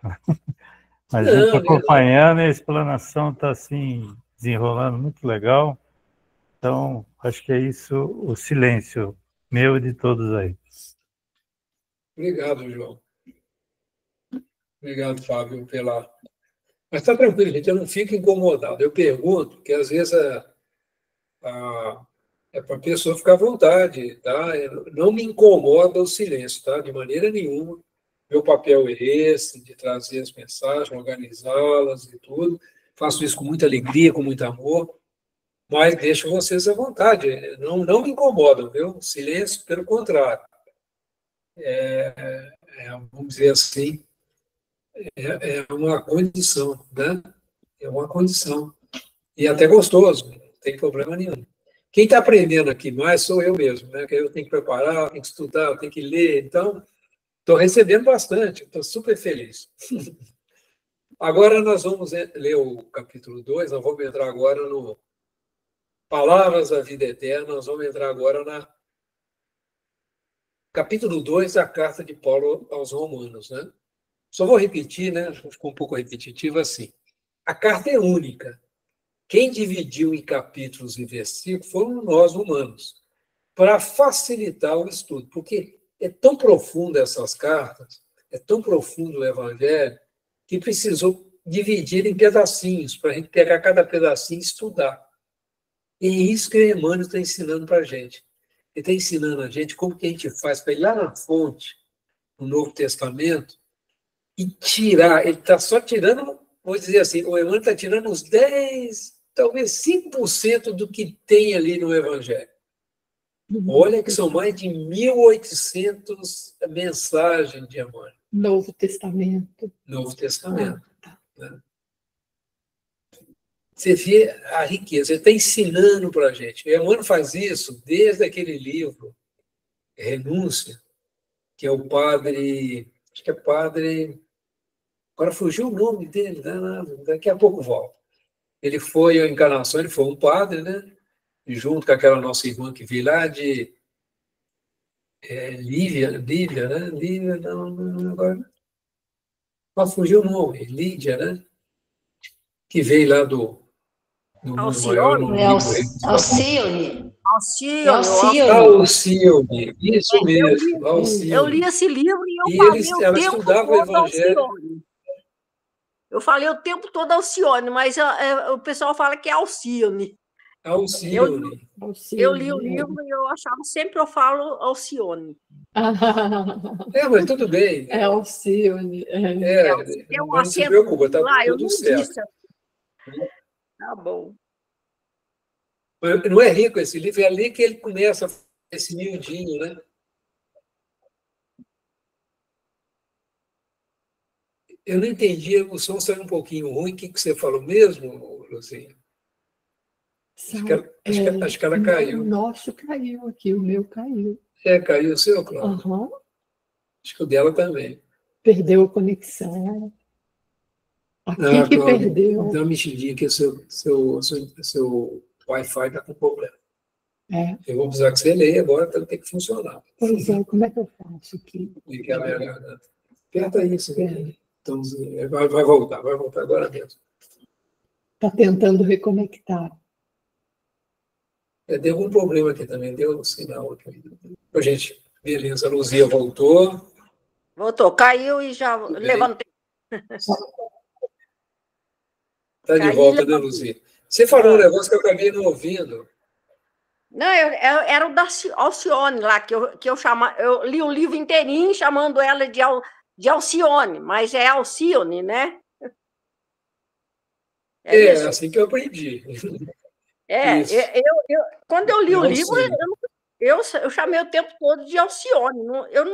Mas a gente está acompanhando e a explanação está assim, desenrolando muito legal. Então, acho que é isso, o silêncio meu e de todos aí. Obrigado, João. Obrigado, Fábio, pela... Mas está tranquilo, gente, eu não fico incomodado. Eu pergunto, porque às vezes é para a pessoa ficar à vontade, tá? Não me incomoda o silêncio, tá? De maneira nenhuma. Meu papel é esse, de trazer as mensagens, organizá-las e tudo. Faço isso com muita alegria, com muito amor, mas deixo vocês à vontade. Não me incomodam, viu? O silêncio, pelo contrário. Vamos dizer assim, é uma condição, né? É uma condição. E até gostoso, não tem problema nenhum. Quem está aprendendo aqui mais sou eu mesmo, né? Que eu tenho que preparar, tenho que estudar, tenho que ler. Então, estou recebendo bastante, estou super feliz. Agora nós vamos ler o capítulo 2, nós vamos entrar agora no Palavras da Vida Eterna, nós vamos entrar agora na capítulo 2 da carta de Paulo aos Romanos, né? Só vou repetir, né? Ficou um pouco repetitivo assim. A carta é única. Quem dividiu em capítulos e versículos foram nós, humanos, para facilitar o estudo, porque é tão profundo essas cartas, é tão profundo o Evangelho, que precisou dividir em pedacinhos, para a gente pegar cada pedacinho e estudar. E é isso que o Emmanuel está ensinando para a gente. Ele está ensinando a gente como que a gente faz para ir lá na fonte, no Novo Testamento, e tirar, ele está só tirando, vou dizer assim, o Emmanuel está tirando uns 10, talvez 5% do que tem ali no Evangelho. Olha que são mais de 1.800 mensagens de Emmanuel. Novo Testamento. Novo Testamento. Né? Você vê a riqueza, ele está ensinando para a gente. O Emmanuel faz isso desde aquele livro, Renúncia, que é o padre, acho que é padre, agora fugiu o nome dele, daqui a pouco volta. Ele foi a encarnação, ele foi um padre, né? Junto com aquela nossa irmã que veio lá de Lívia, né? Lívia, não, agora. Mas fugiu o nome, Lídia, né? Que veio lá do mundo maior. Alcione. Alcione, isso mesmo, Alcione. Eu li esse livro e eu falei, ela estudava o Evangelho. Eu falei o tempo todo Alcione, mas o pessoal fala que é Alcione. Alcione. Eu li o livro e eu achava sempre eu falo Alcione. Mas tudo bem. É Alcione. Tem um Mas não se acento preocupa, está lá, eu tudo não certo. disse. Tá bom. Mas não é rico esse livro, é ali que ele começa esse miudinho, né? Eu não entendi, o som saiu um pouquinho ruim. O que você falou mesmo, Lucinha? Acho que ela caiu. O nosso caiu aqui, o meu caiu. Caiu o seu, Cláudio? Uhum. Acho que o dela também. Perdeu a conexão. Aqui que Cláudio, perdeu. dá uma mexidinha que o seu Wi-Fi está com problema. Eu vou precisar que você leia agora para ter que funcionar. Pois é, como é que eu faço aqui? Aperta isso. Então, vai voltar agora mesmo. Está tentando reconectar. Deu um problema aqui também, deu um sinal aqui. Gente, beleza, a Luzia voltou. Voltou, caiu e já levantei. Está de volta, né, Luzia? Você falou um negócio que eu acabei não ouvindo. Não, era o da Alcione lá, que eu li o livro inteirinho chamando ela de Alcione, mas é Alcione, né? Isso? Assim que eu aprendi. Quando eu li o livro, eu chamei o tempo todo de Alcione. Eu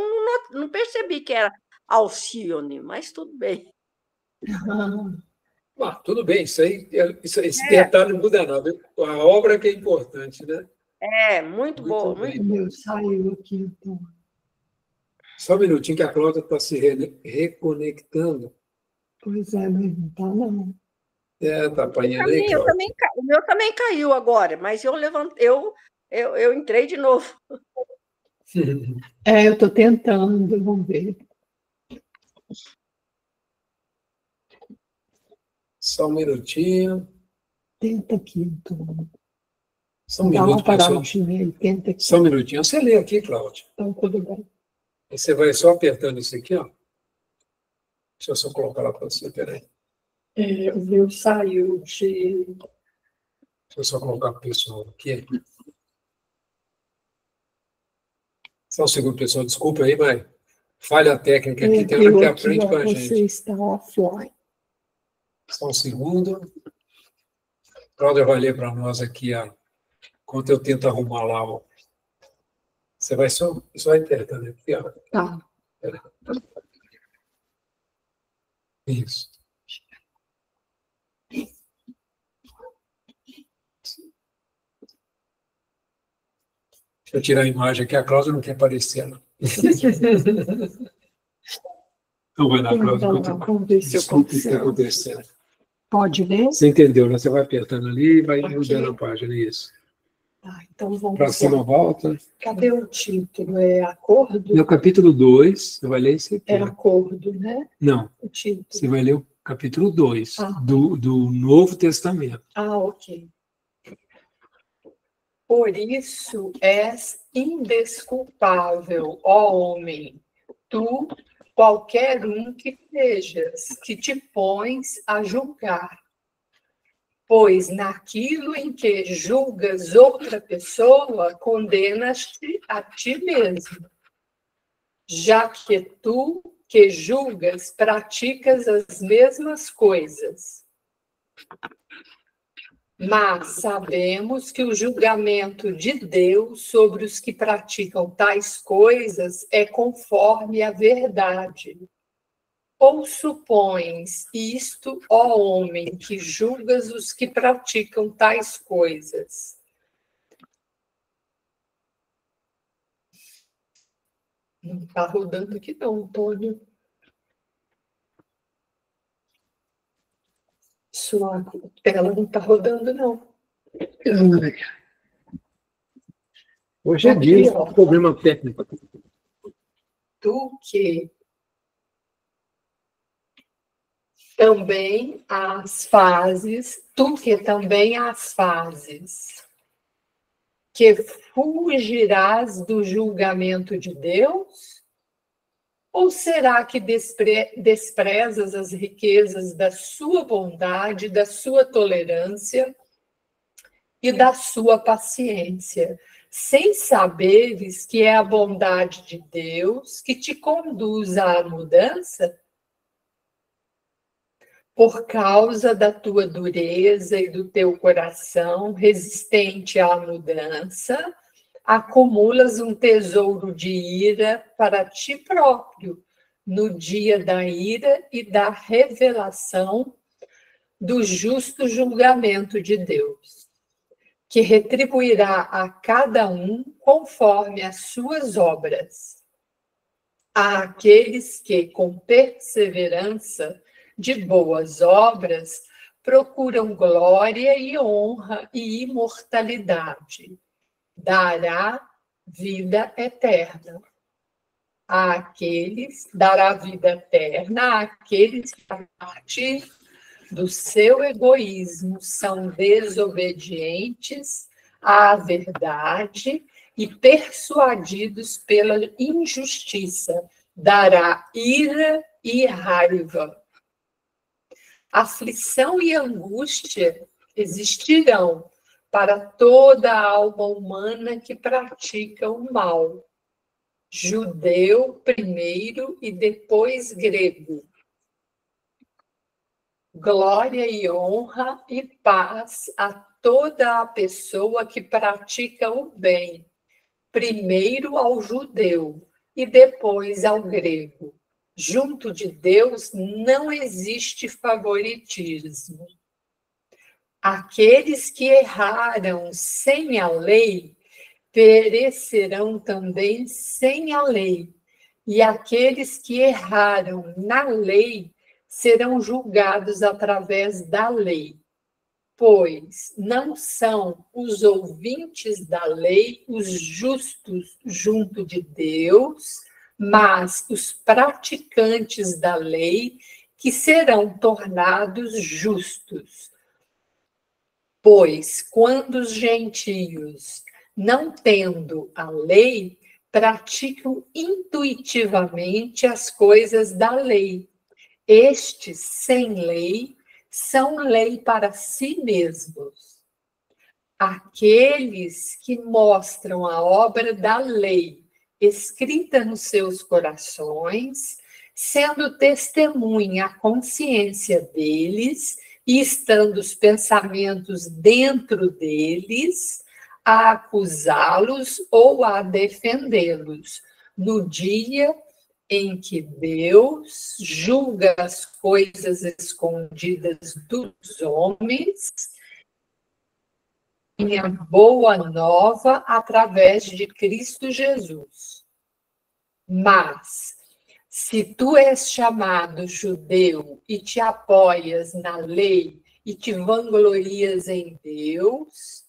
não percebi que era Alcione, mas tudo bem. Tudo bem, esse detalhe não muda nada. A obra que é importante, né? Muito boa. Bem. O meu saiu aqui, então. Só um minutinho que a Cláudia está se reconectando. Pois é, mas não está, não. Está apanhando aí, Cláudia. O meu também caiu agora, mas eu entrei de novo. Eu estou tentando, vamos ver. Só um minutinho. Tenta aqui, então. Só um minuto, tenta aqui. Só um minutinho. Você lê aqui, Cláudia. Então, tudo bem. E você vai só apertando isso aqui, ó. Deixa eu só colocar lá para você, peraí. O meu saiu de... Deixa eu só colocar para o pessoal aqui. Só um segundo, pessoal. Desculpa aí, mas falha técnica aqui. Tem hora que aprende com a gente. Você está offline. Só um segundo. Cláudia vai ler para nós aqui, enquanto eu tento arrumar lá. Ó. Você vai só apertando aqui, ó. Tá. Isso. Deixa eu tirar a imagem aqui. A Cláudia não quer aparecer, não. Então vai lá, Cláudia. Vamos ver se eu Desculpe o que está consigo. acontecendo. Pode ler? Você entendeu, né? Você vai apertando ali e vai mudando a página, isso. Tá, então vamos para cima, volta. Cadê o título? É acordo? No capítulo 2, você vai ler esse aqui. É acordo, né? Não. O título. Você vai ler o capítulo 2 do Novo Testamento. Ok. Por isso és indesculpável, ó homem, tu, qualquer um que sejas, que te pões a julgar. Pois naquilo em que julgas outra pessoa, condenas-te a ti mesmo, já que tu, que julgas, praticas as mesmas coisas. Mas sabemos que o julgamento de Deus sobre os que praticam tais coisas é conforme a verdade. Ou supões isto, ó homem, que julgas os que praticam tais coisas? Não está rodando aqui não, Antônio. Sua tela não está rodando, não. Hoje é dia, problema técnico. Tu que também as fases, que fugirás do julgamento de Deus? Ou será que desprezas as riquezas da sua bondade, da sua tolerância e da sua paciência, sem saberes que é a bondade de Deus que te conduz à mudança? Por causa da tua dureza e do teu coração resistente à mudança, acumulas um tesouro de ira para ti próprio, no dia da ira e da revelação do justo julgamento de Deus, que retribuirá a cada um conforme as suas obras. Àqueles que, com perseverança de boas obras, procuram glória e honra e imortalidade, dará vida eterna. Dará vida eterna àqueles que, a partir do seu egoísmo, são desobedientes à verdade e persuadidos pela injustiça, dará ira e raiva. Aflição e angústia existirão para toda a alma humana que pratica o mal, judeu primeiro e depois grego. Glória e honra e paz a toda a pessoa que pratica o bem, primeiro ao judeu e depois ao grego. Junto de Deus não existe favoritismo. Aqueles que erraram sem a lei perecerão também sem a lei, e aqueles que erraram na lei serão julgados através da lei, pois não são os ouvintes da lei os justos junto de Deus, mas os praticantes da lei que serão tornados justos. Pois quando os gentios, não tendo a lei, praticam intuitivamente as coisas da lei, estes, sem lei, são lei para si mesmos. Aqueles que mostram a obra da lei escrita nos seus corações, sendo testemunha a consciência deles e estando os pensamentos dentro deles, a acusá-los ou a defendê-los, no dia em que Deus julga as coisas escondidas dos homens, e a boa nova através de Cristo Jesus. Mas, se tu és chamado judeu e te apoias na lei e te vanglorias em Deus,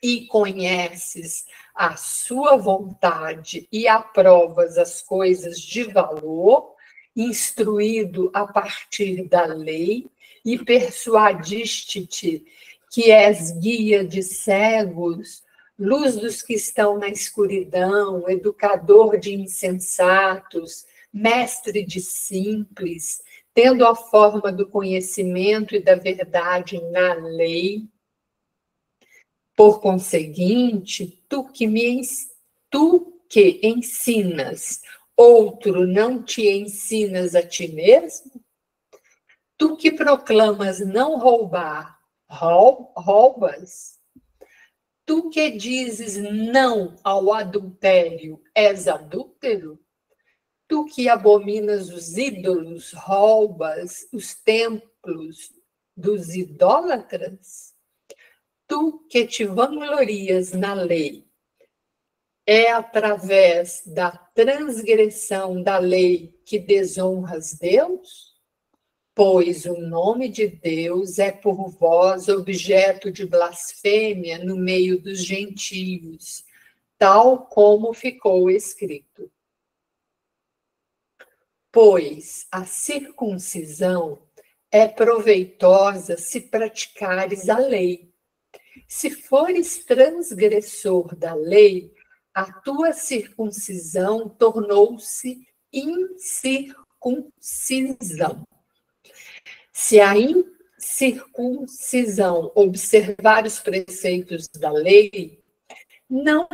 e conheces a sua vontade e aprovas as coisas de valor, instruído a partir da lei, e persuadiste-te que és guia de cegos, luz dos que estão na escuridão, educador de insensatos, mestre de simples, tendo a forma do conhecimento e da verdade na lei. Por conseguinte, tu que ensinas, outro não te ensinas a ti mesmo? Tu que proclamas não roubar, roubas? Tu que dizes não ao adultério, és adúltero? Tu que abominas os ídolos, roubas os templos dos idólatras? Tu que te vanglorias na lei, é através da transgressão da lei que desonras Deus? Pois o nome de Deus é por vós objeto de blasfêmia no meio dos gentios, tal como ficou escrito. Pois a circuncisão é proveitosa se praticares a lei. Se fores transgressor da lei, a tua circuncisão tornou-se incircuncisão. Se a incircuncisão observar os preceitos da lei, não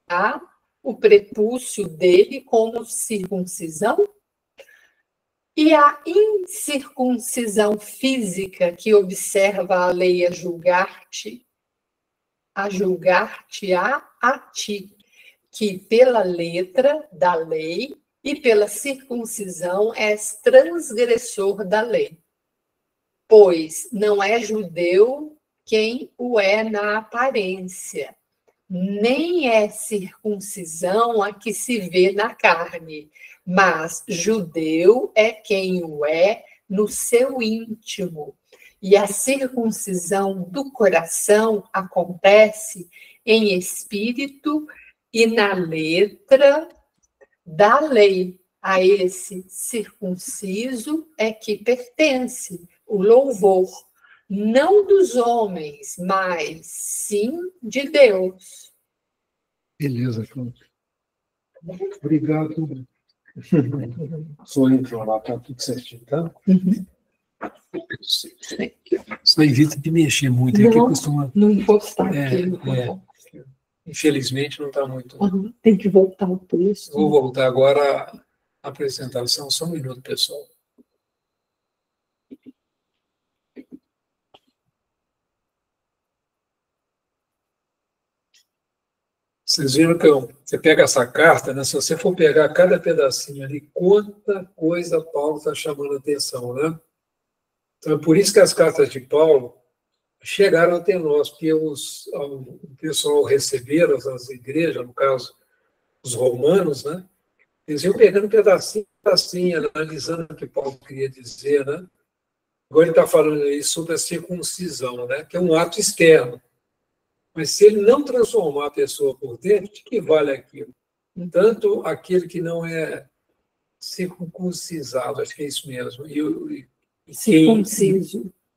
há o prepúcio dele como circuncisão? E a incircuncisão física que observa a lei a julgar-te-á a ti, que pela letra da lei e pela circuncisão és transgressor da lei. Pois não é judeu quem o é na aparência, nem é circuncisão a que se vê na carne, mas judeu é quem o é no seu íntimo. E a circuncisão do coração acontece em espírito e na letra da lei. A esse circunciso é que pertence o louvor, não dos homens, mas sim de Deus. Beleza, Cláudia. Obrigado. Sou eu, João, lá está tudo certinho, tá? Só evita de mexer muito. Não, aqui costuma... não encostar aqui. Infelizmente, não está muito. Tem que voltar o texto. Vou voltar agora à apresentação. Só um minuto, pessoal. Vocês viram que você pega essa carta, né? Se você for pegar cada pedacinho ali, quanta coisa Paulo está chamando a atenção, né? Então, é por isso que as cartas de Paulo chegaram até nós, porque o pessoal receberam, as igrejas, no caso, os romanos, né? Eles iam pegando pedacinho, analisando o que Paulo queria dizer, né? Agora ele está falando aí sobre a circuncisão, né? Que é um ato externo. Mas se ele não transformar a pessoa por dentro, de que vale aquilo? Tanto aquele que não é circuncisado, acho que é isso mesmo,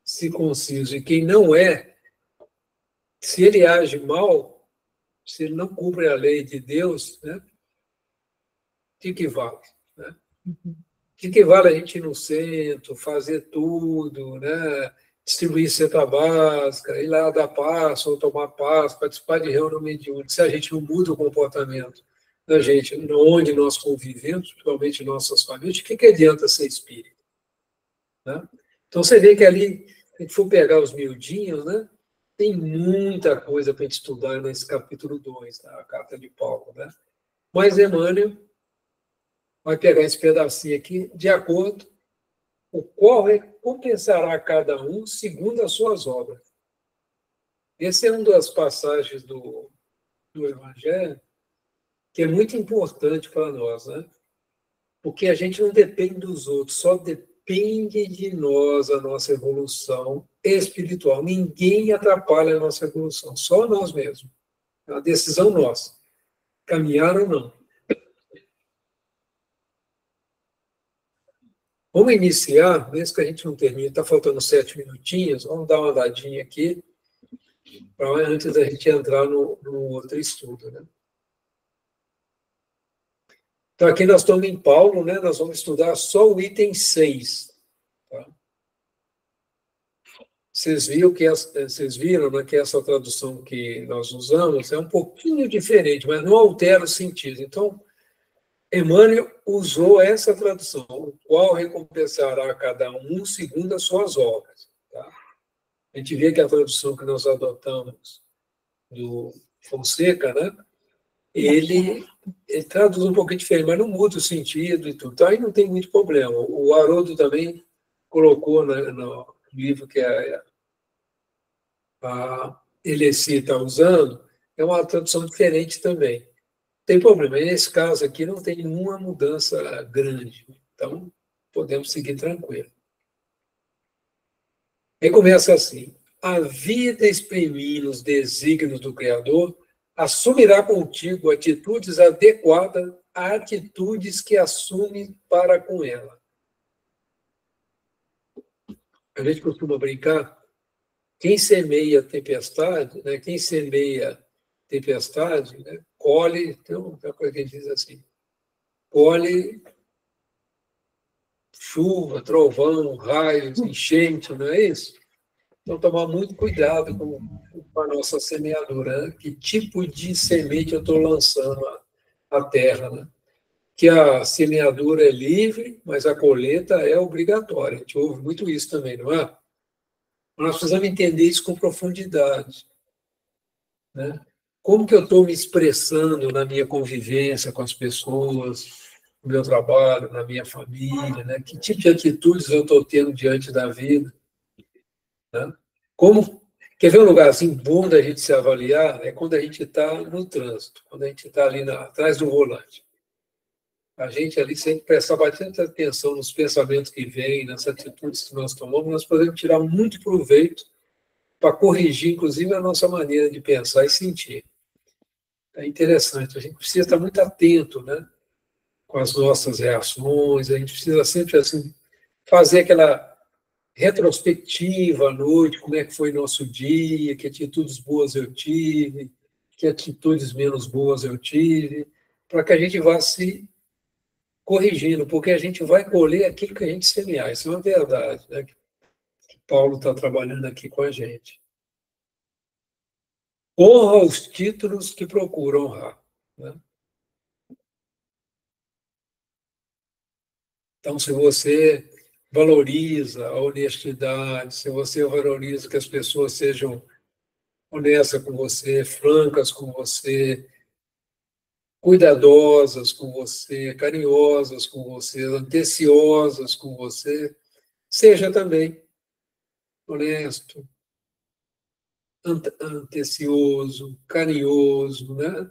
circunciso, e quem não é, se ele age mal, se ele não cumpre a lei de Deus, né, de que vale? Né? De que vale a gente ir no centro, fazer tudo, né? Distribuir cesta básica, ir lá dar passo, ou tomar passo, participar de reunião mediúnica, se a gente não muda o comportamento da gente, onde nós convivemos, principalmente nossas famílias, o que adianta ser espírita? Né? Então, você vê que ali, se a gente for pegar os miudinhos, né, tem muita coisa para a gente estudar nesse capítulo 2, tá? A carta de Paulo. Né? Mas Emmanuel vai pegar esse pedacinho aqui, de acordo, o qual recompensará cada um segundo as suas obras. Essa é uma das passagens do Evangelho que é muito importante para nós, né? Porque a gente não depende dos outros, só depende de nós, a nossa evolução espiritual. Ninguém atrapalha a nossa evolução, só nós mesmos. É uma decisão nossa, caminhar ou não. Vamos iniciar, mesmo que a gente não termine, está faltando 7 minutinhos, vamos dar uma andadinha aqui, antes da gente entrar no outro estudo. Né? Então, aqui nós estamos em Paulo, né? Nós vamos estudar só o item 6. Tá? Vocês viram, né, que essa tradução que nós usamos é um pouquinho diferente, mas não altera o sentido. Então, Emmanuel usou essa tradução, o qual recompensará cada um segundo as suas obras. Tá? A gente vê que a tradução que nós adotamos do Fonseca, né, ele traduz um pouquinho diferente, mas não muda o sentido e tudo. Então, aí não tem muito problema. O Haroldo também colocou no livro que a Elessi está usando, é uma tradução diferente também. Tem problema. Nesse caso aqui não tem nenhuma mudança grande. Então, podemos seguir tranquilo. Aí começa assim. A vida exprimindo os desígnios do Criador assumirá contigo atitudes adequadas a atitudes que assume para com ela. A gente costuma brincar, quem semeia tempestade, né, né, colhe, então, é uma coisa que a gente diz assim, colhe chuva, trovão, raios, enchente, não é isso? Então, tomar muito cuidado com a nossa semeadura, né? Que tipo de semente eu estou lançando à terra, né? Que a semeadura é livre, mas a colheita é obrigatória. A gente ouve muito isso também, não é? Nós precisamos entender isso com profundidade, né? Como que eu estou me expressando na minha convivência com as pessoas, no meu trabalho, na minha família, né? Que tipo de atitudes eu estou tendo diante da vida, né? Quer ver um lugar assim bom da gente se avaliar? É quando a gente está no trânsito, quando a gente está ali atrás do volante. A gente ali sempre prestar bastante atenção nos pensamentos que vêm, nas atitudes que nós tomamos, nós podemos tirar muito proveito para corrigir, inclusive, a nossa maneira de pensar e sentir. É interessante, a gente precisa estar muito atento, né, com as nossas reações, a gente precisa sempre assim, fazer aquela retrospectiva à noite, como é que foi nosso dia, que atitudes boas eu tive, que atitudes menos boas eu tive, para que a gente vá se corrigindo, porque a gente vai colher aquilo que a gente semear. Isso é uma verdade, né? Que Paulo está trabalhando aqui com a gente. Honra os títulos que procuram honrar, né? Então, se você valoriza a honestidade, se você valoriza que as pessoas sejam honestas com você, francas com você, cuidadosas com você, carinhosas com você, atenciosas com você, seja também honesto, atencioso, carinhoso, né?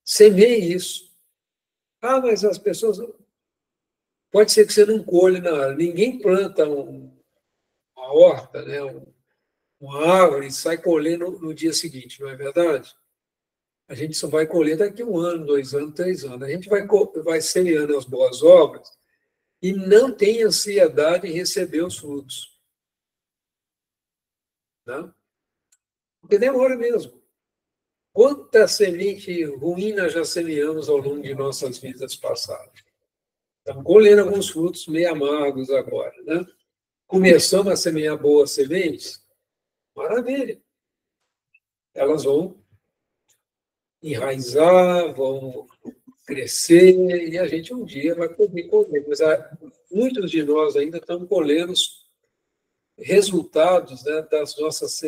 Semeie isso. Ah, mas as pessoas... Pode ser que você não colhe nada. Ninguém planta uma horta, né? Uma árvore e sai colhendo no dia seguinte, não é verdade? A gente só vai colher daqui 1 ano, 2 anos, 3 anos. A gente vai semeando as boas obras e não tem ansiedade em receber os frutos. Né? Porque demora mesmo. Quanta semente ruim nós já semeamos ao longo de nossas vidas passadas. Estamos colhendo alguns frutos meio amargos agora, né? Começamos a semear boas sementes, maravilha. Elas vão enraizar, vão crescer, e a gente um dia vai poder colher. Mas muitos de nós ainda estão colhendo os resultados, né, das nossas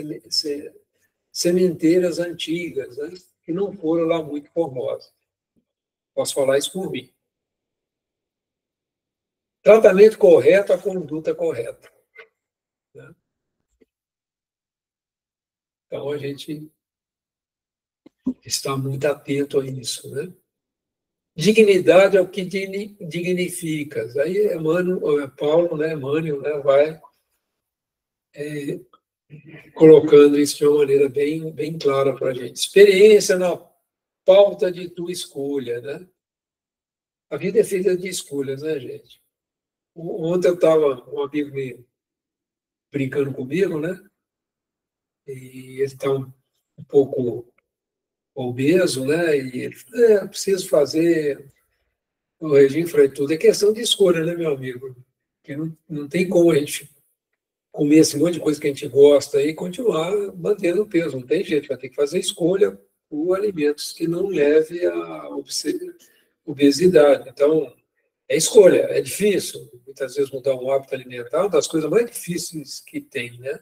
sementeiras antigas, né, que não foram lá muito formosas. Posso falar isso por mim. Tratamento correto, a conduta correta. Né? Então, a gente está muito atento a isso. Né? Dignidade é o que dignifica. Aí Paulo, né, Emmanuel, né, vai colocando isso de uma maneira bem, bem clara para a gente. Experiência na pauta de tua escolha. Né? A vida é feita de escolhas, né, gente? Ontem eu estava, um amigo me brincando comigo, né? E ele está um pouco obeso, né? E ele falou, preciso fazer o regime, falei, tudo é questão de escolha, né, meu amigo? Porque não tem como a gente comer esse monte de coisa que a gente gosta e continuar mantendo o peso, não tem jeito, vai ter que fazer escolha por alimentos que não levem à obesidade. Então, é escolha, é difícil. Muitas vezes mudar um hábito alimentar é uma das coisas mais difíceis que tem, né?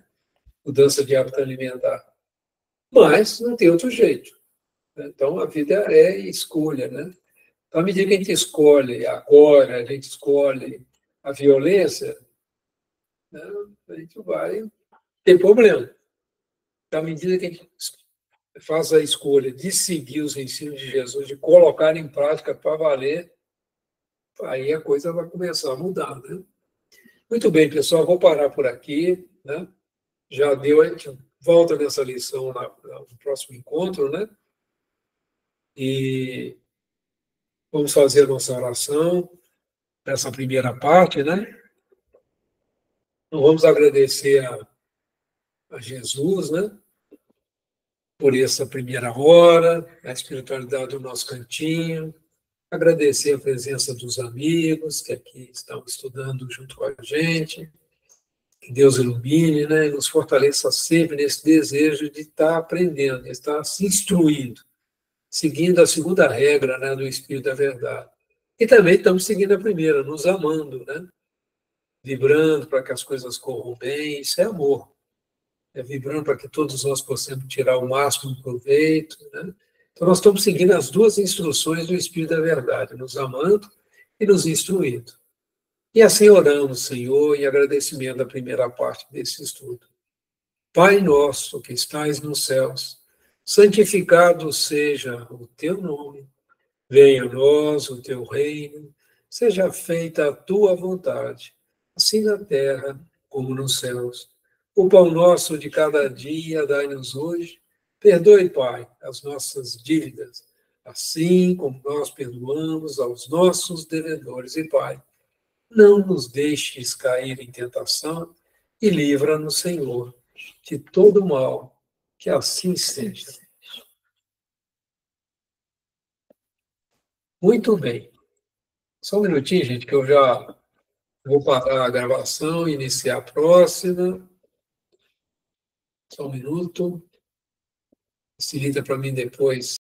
Mudança de hábito alimentar. Mas não tem outro jeito. Então, a vida é escolha, né? Então, à medida que a gente escolhe agora, a gente escolhe a violência, né, a gente vai ter problema. Então, à medida que a gente faz a escolha de seguir os ensinos de Jesus, de colocar em prática para valer, aí a coisa vai começar a mudar, né? Muito bem, pessoal, vou parar por aqui, né? Já deu, a gente volta nessa lição no próximo encontro, né? E vamos fazer a nossa oração nessa primeira parte, né? Então, vamos agradecer a Jesus, né? Por essa primeira hora, a espiritualidade do nosso cantinho, Agradecer a presença dos amigos que aqui estão estudando junto com a gente. Que Deus ilumine, né, e nos fortaleça sempre nesse desejo de estar aprendendo, de estar se instruindo, seguindo a segunda regra, né, do Espírito da Verdade. E também estamos seguindo a primeira, nos amando, né, vibrando para que as coisas corram bem. Isso é amor. É vibrando para que todos nós possamos tirar o máximo proveito, né? Então, nós estamos seguindo as duas instruções do Espírito da Verdade, nos amando e nos instruindo. E assim oramos, Senhor, em agradecimento da primeira parte desse estudo. Pai nosso que estais nos céus, santificado seja o teu nome, venha a nós o teu reino, seja feita a tua vontade, assim na terra como nos céus. O pão nosso de cada dia dai-nos hoje. Perdoe, Pai, as nossas dívidas, assim como nós perdoamos aos nossos devedores. E, Pai, não nos deixes cair em tentação e livra-nos, Senhor, de todo mal, que assim seja. Muito bem. Só um minutinho, gente, que eu já vou parar a gravação e iniciar a próxima. Só um minuto. Facilita para mim depois.